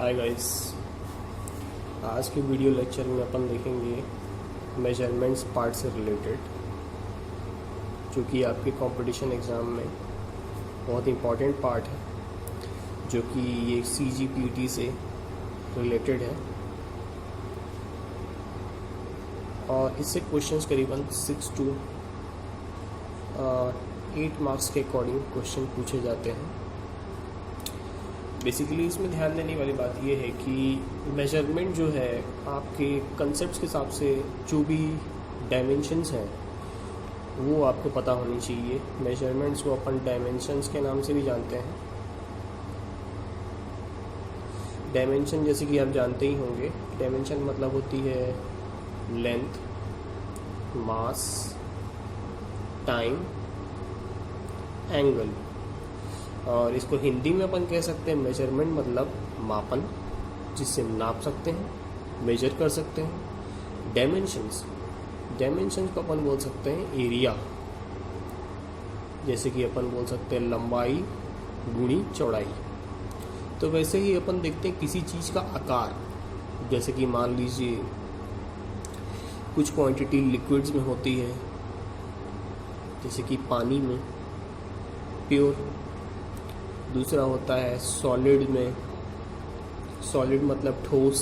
Hi guys. आज के video lecture में अपन देखेंगे मेजरमेंट्स पार्ट से रिलेटेड, जो कि आपके कंपटीशन एग्ज़ाम में बहुत इंपॉर्टेंट पार्ट है, जो कि ये CGPT से रिलेटेड है। और इससे क्वेश्चंस करीबन 6 to 8 मार्क्स के अकॉर्डिंग क्वेश्चन पूछे जाते हैं। बेसिकली इसमें ध्यान देने वाली बात यह है कि मेजरमेंट जो है आपके कंसेप्ट्स के हिसाब से जो भी डायमेंशंस हैं वो आपको पता होनी चाहिए। मेजरमेंट्स को अपन डायमेंशंस के नाम से भी जानते हैं। डायमेंशन जैसे कि आप जानते ही होंगे, डायमेंशन मतलब होती है लेंथ, मास, टाइम, एंगल। और इसको हिंदी में अपन कह सकते हैं मेजरमेंट मतलब मापन, जिससे नाप सकते हैं, मेजर कर सकते हैं। डायमेंशंस को अपन बोल सकते हैं एरिया, जैसे कि अपन बोल सकते हैं लंबाई गुणी चौड़ाई। तो वैसे ही अपन देखते हैं किसी चीज़ का आकार, जैसे कि मान लीजिए कुछ क्वांटिटी लिक्विड्स में होती है, जैसे कि पानी में प्योर। दूसरा होता है सॉलिड में, सॉलिड मतलब ठोस।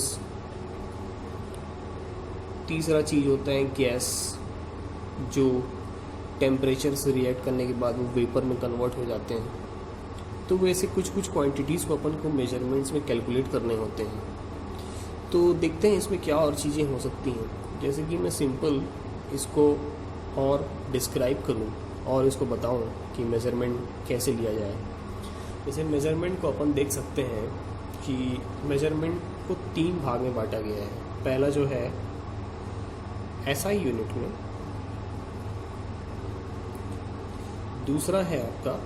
तीसरा चीज़ होता है गैस, जो टेम्परेचर से रिएक्ट करने के बाद वो वेपर में कन्वर्ट हो जाते हैं। तो वैसे कुछ क्वांटिटीज़ को अपन को मेजरमेंट्स में कैलकुलेट करने होते हैं। तो देखते हैं इसमें क्या और चीज़ें हो सकती हैं। जैसे कि मैं सिंपल इसको और डिस्क्राइब करूं और इसको बताऊं कि मेजरमेंट कैसे लिया जाए। जैसे मेजरमेंट को अपन देख सकते हैं कि मेजरमेंट को 3 भाग में बांटा गया है। पहला जो है SI यूनिट में, दूसरा है आपका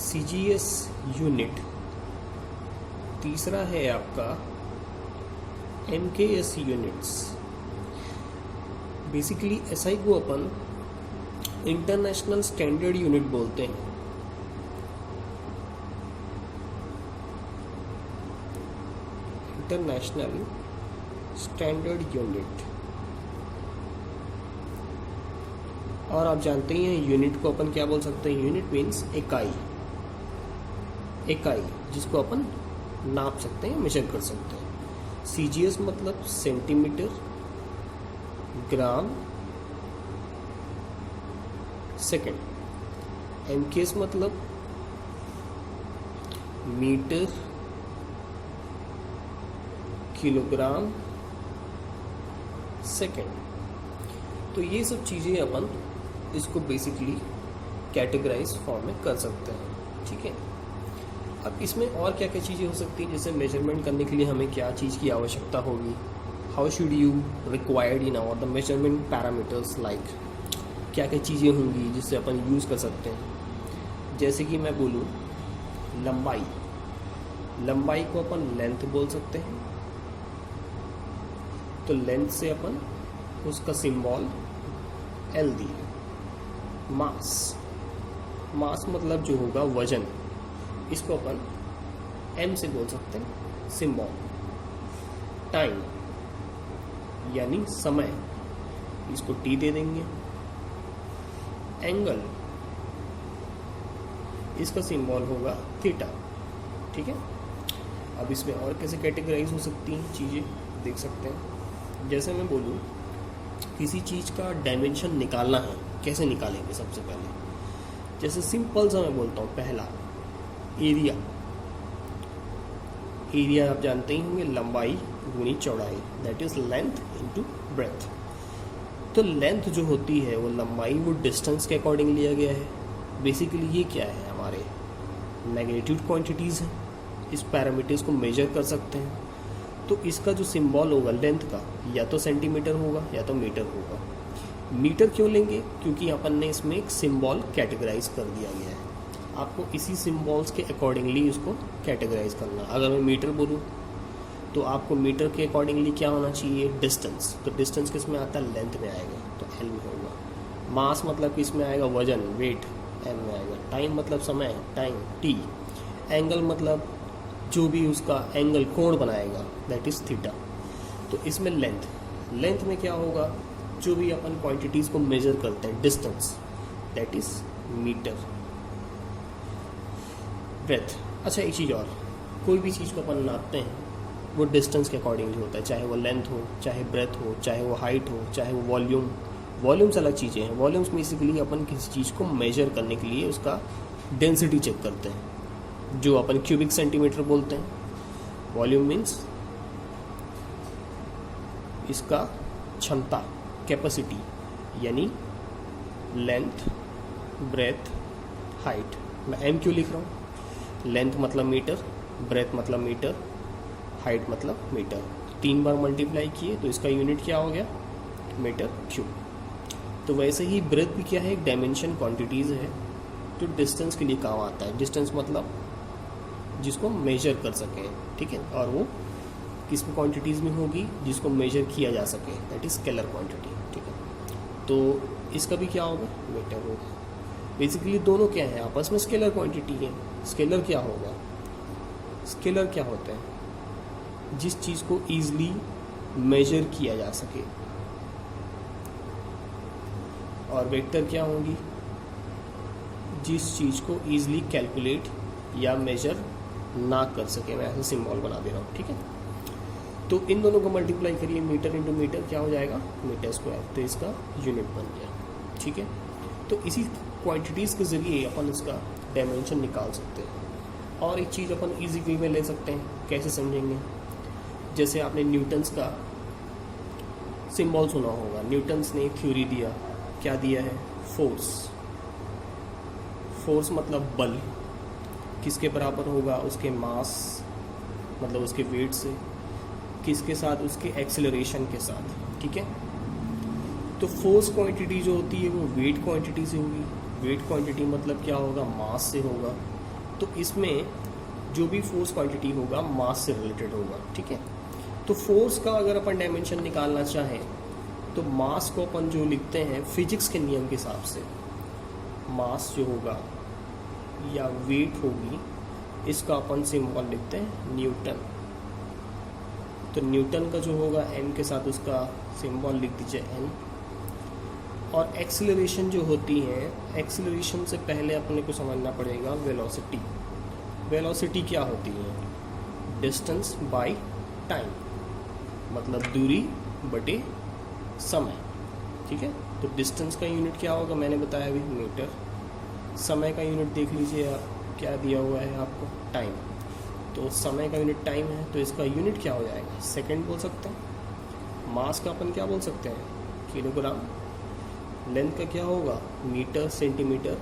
CGS यूनिट, तीसरा है आपका MKS यूनिट्स। बेसिकली SI को अपन इंटरनेशनल स्टैंडर्ड यूनिट बोलते हैं। International standard unit. और आप जानते ही हैं यूनिट को अपन क्या बोल सकते हैं। यूनिट मीन्स इकाई, जिसको अपन नाप सकते हैं, मेजर कर सकते हैं। CGS मतलब सेंटीमीटर, ग्राम, सेकंड। MKS मतलब मीटर, किलोग्राम, सेकंड। तो ये सब चीज़ें अपन इसको बेसिकली कैटेगराइज फॉर्म में कर सकते हैं। ठीक है। अब इसमें और क्या क्या चीज़ें हो सकती हैं। जैसे मेजरमेंट करने के लिए हमें क्या चीज़ की आवश्यकता होगी, how should you required in our the measurement parameters, like क्या क्या चीज़ें होंगी जिससे अपन यूज़ कर सकते हैं। जैसे कि मैं बोलूँ लंबाई को अपन लेंथ बोल सकते हैं। तो लेंथ से अपन उसका सिंबल L दिए। मास मतलब जो होगा वजन, इसको अपन M से बोल सकते हैं, सिंबल। टाइम यानी समय, इसको T दे देंगे। एंगल, इसका सिंबल होगा थीटा। ठीक है। अब इसमें और कैसे कैटेगराइज हो सकती हैं चीज़ें देख सकते हैं। जैसे मैं बोलूँ किसी चीज़ का डायमेंशन निकालना है, कैसे निकालेंगे। सबसे पहले जैसे सिंपल सा मैं बोलता हूँ, पहला एरिया आप जानते ही होंगे, लंबाई गुणी चौड़ाई, that is length into breadth. तो लेंथ जो होती है वो लंबाई, वो डिस्टेंस के अकॉर्डिंग लिया गया है। बेसिकली ये क्या है, हमारे मैग्नीट्यूड क्वांटिटीज़ हैं। इस पैरामीटर्स को मेजर कर सकते हैं। तो इसका जो सिंबल होगा लेंथ का, या तो सेंटीमीटर होगा या तो मीटर होगा। मीटर क्यों लेंगे, क्योंकि अपन ने इसमें एक सिंबल कैटेगराइज कर दिया गया है। आपको इसी सिंबल्स के अकॉर्डिंगली इसको कैटेगराइज करना। अगर मैं मीटर बोलूँ तो आपको मीटर के अकॉर्डिंगली क्या होना चाहिए, डिस्टेंस। तो डिस्टेंस किस में आता है, लेंथ में आएगा, तो L में होगा। मास मतलब किस में आएगा, वजन, वेट, M में आएगा। टाइम मतलब समय, टाइम, T। एंगल मतलब जो भी उसका एंगल कोण बनाएगा दैट इज थीटा। तो इसमें लेंथ में क्या होगा, जो भी अपन क्वांटिटीज़ को मेजर करते हैं distance that is metre. Breadth, अच्छा एक चीज़ और, कोई भी चीज़ को अपन नापते हैं वो डिस्टेंस के अकॉर्डिंगली होता है, चाहे वो लेंथ हो, चाहे ब्रेथ हो, चाहे वो हाइट हो, चाहे वो वॉल्यूम्स अलग चीज़ें हैं। वॉल्यूम्स बेसिकली अपन किसी चीज़ को मेजर करने के लिए उसका डेंसिटी चेक करते हैं, जो अपन क्यूबिक सेंटीमीटर बोलते हैं। वॉल्यूम मीन्स इसका क्षमता, कैपेसिटी, यानी लेंथ, ब्रेथ, हाइट। मैं एम क्यों लिख रहा हूँ, लेंथ मतलब मीटर, ब्रेथ मतलब मीटर, हाइट मतलब मीटर। 3 बार मल्टीप्लाई किए तो इसका यूनिट क्या हो गया, मीटर क्यूब। तो वैसे ही ब्रेथ भी क्या है, एक डायमेंशन क्वांटिटीज़ है जो डिस्टेंस के लिए काम आता है। डिस्टेंस मतलब जिसको मेजर कर सकें, ठीक है, और वो किस क्वांटिटीज़ में होगी, जिसको मेजर किया जा सके, दैट इज स्केलर क्वांटिटी, ठीक है। तो इसका भी क्या होगा, मीटर होगा। बेसिकली दोनों क्या है, आपस में स्केलर क्वांटिटी है। स्केलर क्या होगा, स्केलर क्या होता है, जिस चीज़ को ईजिली मेजर किया जा सके। और वेक्टर क्या होंगी, जिस चीज़ को ईजिली कैलकुलेट या मेजर ना कर सके। मैं ऐसे सिंबल बना दे रहा हूँ, ठीक है। तो इन दोनों को मल्टीप्लाई करिए, मीटर इंटू मीटर क्या हो जाएगा, मीटर स्क्वायर। तो इसका यूनिट बन गया, ठीक है। तो इसी क्वांटिटीज़ के ज़रिए अपन इसका डायमेंशन निकाल सकते हैं। और एक चीज़ अपन इजी वे में ले सकते हैं, कैसे समझेंगे, जैसे आपने न्यूटन्स का सिंबल सुना होगा। न्यूटन्स ने थ्योरी दिया, क्या दिया है, फोर्स। फोर्स मतलब बल, किसके बराबर होगा, उसके मास मतलब उसके वेट से, किसके साथ, उसके एक्सेलरेशन के साथ, ठीक है। तो फोर्स क्वांटिटी जो होती है वो वेट क्वांटिटी से होगी। वेट क्वांटिटी मतलब क्या होगा, मास से होगा। तो इसमें जो भी फोर्स क्वांटिटी होगा मास से रिलेटेड होगा, ठीक है। तो फोर्स का अगर अपन डायमेंशन निकालना चाहें तो मास को अपन जो लिखते हैं फिजिक्स के नियम के हिसाब से, मास जो होगा या वेट होगी, इसका अपन सिंबल लिखते हैं न्यूटन। तो न्यूटन का जो होगा एम के साथ उसका सिंबल लिख दीजिए एन। और एक्सीलरेशन जो होती है, एक्सीलरेशन से पहले अपने को समझना पड़ेगा वेलोसिटी। वेलोसिटी क्या होती है, डिस्टेंस बाय टाइम, मतलब दूरी बटे समय, ठीक है। तो डिस्टेंस का यूनिट क्या होगा, मैंने बताया अभी, मीटर। समय का यूनिट देख लीजिए आप, क्या दिया हुआ है आपको, टाइम। तो समय का यूनिट टाइम है, तो इसका यूनिट क्या हो जाएगा, सेकंड बोल सकते हैं। मास का अपन क्या बोल सकते हैं, किलोग्राम। लेंथ का क्या होगा, मीटर, सेंटीमीटर।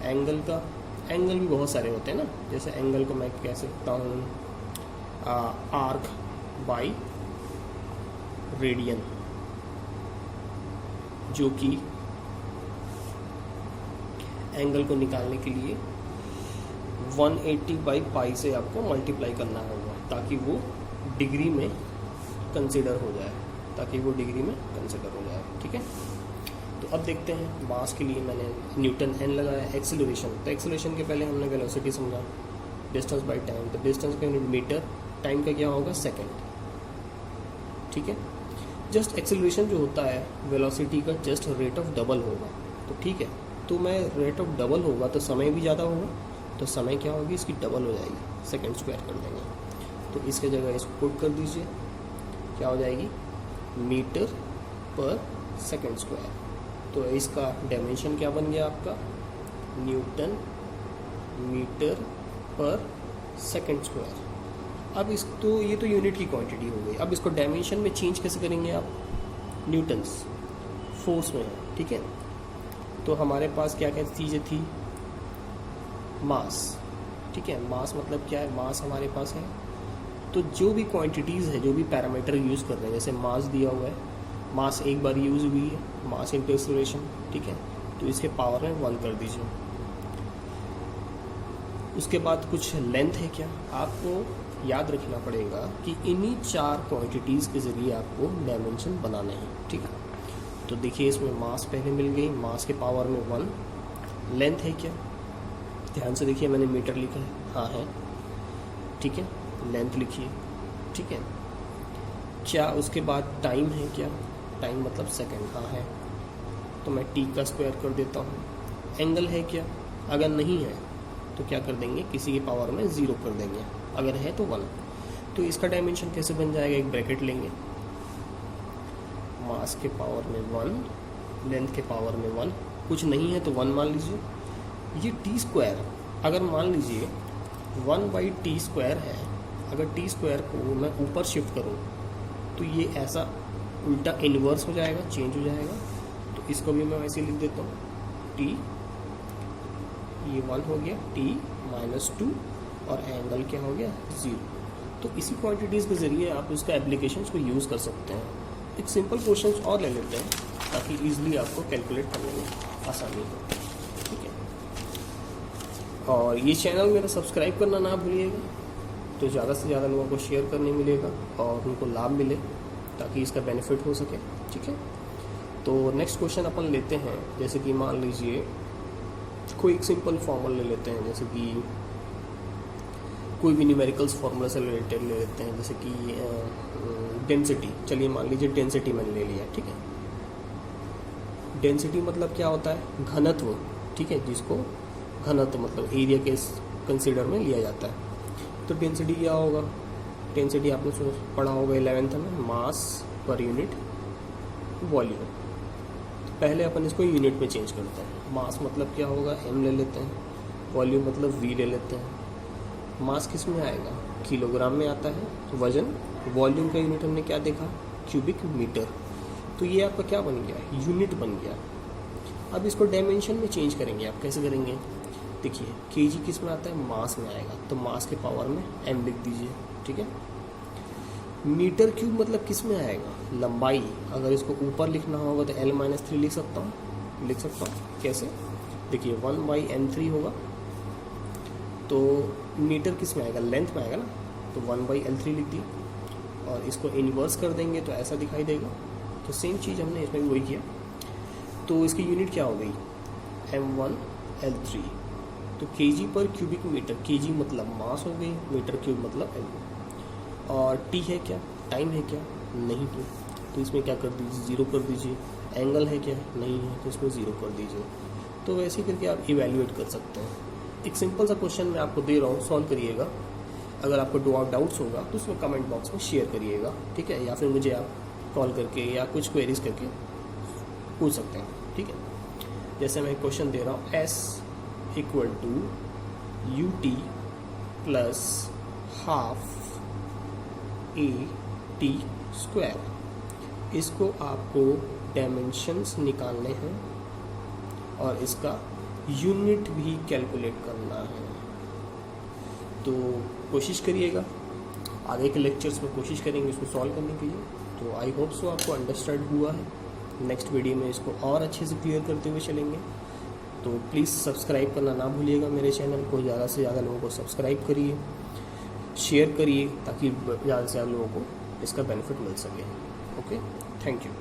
एंगल का, एंगल भी बहुत सारे होते हैं ना, जैसे एंगल को मैं कह सकता हूँ आर्क बाई रेडियन, जो कि एंगल को निकालने के लिए 180 बाई पाई से आपको मल्टीप्लाई करना होगा, ताकि वो डिग्री में कंसिडर हो जाए, ठीक है। तो अब देखते हैं, मास के लिए मैंने न्यूटन एन लगाया। एक्सेलरेशन, तो एक्सेलरेशन के पहले हमने वेलोसिटी समझा, डिस्टेंस बाय टाइम। तो डिस्टेंस का यूनिट मीटर, टाइम का क्या होगा, सेकंड, ठीक है। जस्ट एक्सेलरेशन जो होता है वेलोसिटी का जस्ट रेट ऑफ डबल होगा, तो ठीक है। तो मैं रेट ऑफ डबल होगा तो समय भी ज़्यादा होगा, तो समय क्या होगी, इसकी डबल हो जाएगी, सेकंड स्क्वायर कर देंगे। तो इसके जगह इसको पुट कर दीजिए, क्या हो जाएगी, मीटर पर सेकंड स्क्वायर। तो इसका डायमेंशन क्या बन गया आपका, न्यूटन मीटर पर सेकंड स्क्वायर। अब इस तो ये तो यूनिट की क्वांटिटी हो गई। अब इसको डायमेंशन में चेंज कैसे करेंगे आप, न्यूटन्स, फोर्स में, ठीक है। तो हमारे पास क्या क्या चीज़ें थी, मास, ठीक है। मास मतलब क्या है, मास हमारे पास है। तो जो भी क्वांटिटीज़ है, जो भी पैरामीटर यूज़ कर रहे हैं, जैसे मास दिया हुआ है, मास एक बार यूज़ हुई है, मास इंटू एक्सेलरेशन, ठीक है। तो इसके पावर में 1 कर दीजिए। उसके बाद कुछ लेंथ है क्या, आपको याद रखना पड़ेगा कि इन्हीं 4 क्वांटिटीज़ के ज़रिए आपको डायमेंशन बनाने हैं, ठीक है। तो देखिए इसमें मास पहले मिल गई, मास के पावर में 1। लेंथ है क्या, ध्यान से देखिए, मैंने मीटर लिखा है, हाँ है, ठीक है, लेंथ लिखिए, ठीक है। क्या उसके बाद टाइम है क्या, टाइम मतलब सेकंड, हाँ है, तो मैं टी का स्क्वायर कर देता हूँ। एंगल है क्या, अगर नहीं है तो क्या कर देंगे, किसी की पावर में 0 कर देंगे, अगर है तो 1। तो इसका डायमेंशन कैसे बन जाएगा, एक ब्रैकेट लेंगे, मास के पावर में 1, लेंथ के पावर में 1, कुछ नहीं है तो 1 मान लीजिए। ये टी स्क्वायर, अगर मान लीजिए 1/t² है, अगर टी स्क्वायर को मैं ऊपर शिफ्ट करूँ तो ये ऐसा उल्टा इन्वर्स हो जाएगा, चेंज हो जाएगा। तो इसको भी मैं वैसे लिख देता हूँ, टी, ये 1 हो गया, t -2, और एंगल क्या हो गया, 0। तो इसी क्वांटिटीज़ के ज़रिए आप उसका एप्लीकेशंस को यूज़ कर सकते हैं। एक सिंपल क्वेश्चन और ले लेते हैं ताकि ईजिली आपको कैलकुलेट करने में आसानी हो, ठीक है। और ये चैनल मेरा सब्सक्राइब करना ना भूलिएगा, तो ज़्यादा से ज़्यादा लोगों को शेयर करने मिलेगा और उनको लाभ मिले, ताकि इसका बेनिफिट हो सके, ठीक है। तो नेक्स्ट क्वेश्चन अपन लेते हैं, जैसे कि मान लीजिए कोई एक सिंपल फॉर्मूला ले लेते हैं, जैसे कि कोई भी न्यूमेरिकल्स फार्मूला से रिलेटेड ले लेते हैं, जैसे कि डेंसिटी। चलिए मान लीजिए डेंसिटी मैंने ले लिया, ठीक है। डेंसिटी मतलब क्या होता है, घनत्व, ठीक है, जिसको घनत्व मतलब एरिया के कंसीडर में लिया जाता है। तो डेंसिटी क्या होगा, डेंसिटी आपने पढ़ा होगा 11th में, मास पर यूनिट वॉल्यूम। तो पहले अपन इसको यूनिट में चेंज करते हैं। मास मतलब क्या होगा, m ले लेते हैं, वॉल्यूम मतलब v ले लेते हैं। मास किस में आएगा, किलोग्राम में आता है, तो वजन, वॉल्यूम का यूनिट हमने क्या देखा, क्यूबिक मीटर। तो ये आपका क्या बन गया, यूनिट बन गया। अब इसको डायमेंशन में चेंज करेंगे, आप कैसे करेंगे, देखिए केजी किस में आता है, मास में आएगा, तो मास के पावर में m लिख दीजिए, ठीक है। मीटर क्यूब मतलब किस में आएगा, लंबाई। अगर इसको ऊपर लिखना होगा तो L-3 लिख सकता हूँ, कैसे, देखिए 1/m3 होगा, तो मीटर किस में आएगा, लेंथ में आएगा ना, तो 1/L3 लिख दिया, और इसको इन्वर्स कर देंगे तो ऐसा दिखाई देगा। तो सेम चीज़ हमने इसमें भी वही किया। तो इसकी यूनिट क्या हो गई, m1L3। तो केजी पर क्यूबिक मीटर, केजी मतलब मास हो गई, मीटर क्यूब मतलब m। और टी है क्या, टाइम है क्या, नहीं है, तो इसमें क्या कर दीजिए, 0 कर दीजिए। एंगल है क्या, नहीं है, तो इसमें 0 कर दीजिए। तो वैसे करके आप इवेल्युएट कर सकते हैं। एक सिंपल सा क्वेश्चन मैं आपको दे रहा हूँ, सॉल्व करिएगा। अगर आपको डाउट्स होगा तो उसमें कमेंट बॉक्स में शेयर करिएगा, ठीक है, या फिर मुझे आप कॉल करके या कुछ क्वेरीज करके पूछ सकते हैं, ठीक है। जैसे मैं क्वेश्चन दे रहा हूँ, S = UT + ½ AT²। इसको आपको डायमेंशंस निकालने हैं और इसका यूनिट भी कैलकुलेट करना है। तो कोशिश करिएगा, आगे के लेक्चर्स में कोशिश करेंगे इसको सॉल्व करने के लिए। तो आई होप सो आपको अंडरस्टैंड हुआ है। नेक्स्ट वीडियो में इसको और अच्छे से क्लियर करते हुए चलेंगे। तो प्लीज़ सब्सक्राइब करना ना भूलिएगा मेरे चैनल को। ज़्यादा से ज़्यादा लोगों को सब्सक्राइब करिए, शेयर करिए, ताकि ज़्यादा से ज़्यादा लोगों को इसका बेनिफिट मिल सके। Okay, thank you.